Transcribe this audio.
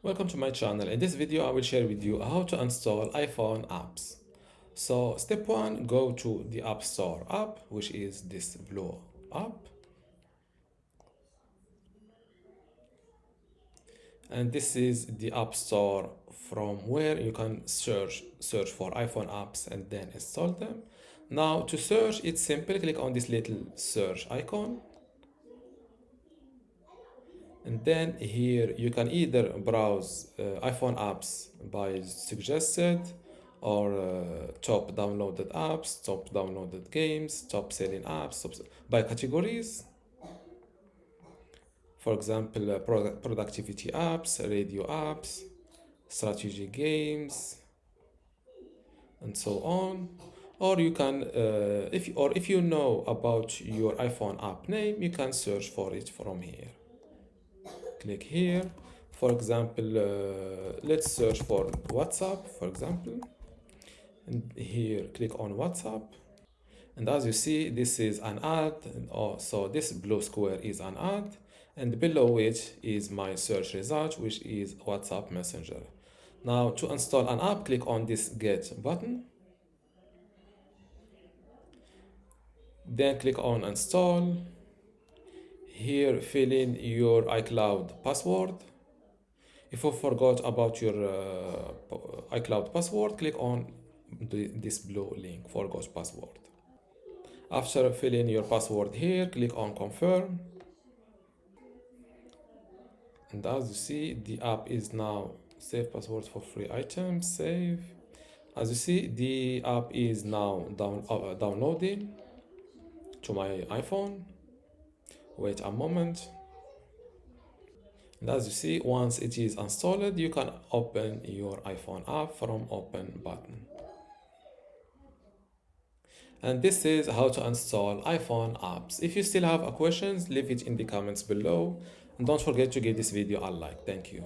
Welcome to my channel. In this video, I will share with you how to install iPhone apps. So step one, go to the App Store app, which is this blue app. And this is the App Store from where you can search for iPhone apps and then install them. Now to search, it's simple. Click on this little search icon. And then here you can either browse iPhone apps by suggested or top downloaded apps, top downloaded games, top selling apps, by categories. For example, productivity apps, radio apps, strategy games, and so on. Or you can, if you know about your iPhone app name, you can search for it from here. Click here. For example, let's search for WhatsApp, for example. And here, click on WhatsApp. And as you see, this is an ad. And also, this blue square is an ad. And below which is my search result, which is WhatsApp Messenger. Now, to install an app, click on this Get button. Then click on Install. Here, fill in your iCloud password. If you forgot about your iCloud password, click on this blue link, forgot password. After filling your password here, click on confirm. And as you see, the app is now save password for free items, save. As you see, the app is now downloading to my iPhone. Wait a moment. And as you see, once it is installed, you can open your iPhone app from open button. And this is how to install iPhone apps. If you still have questions, leave it in the comments below. And don't forget to give this video a like. Thank you.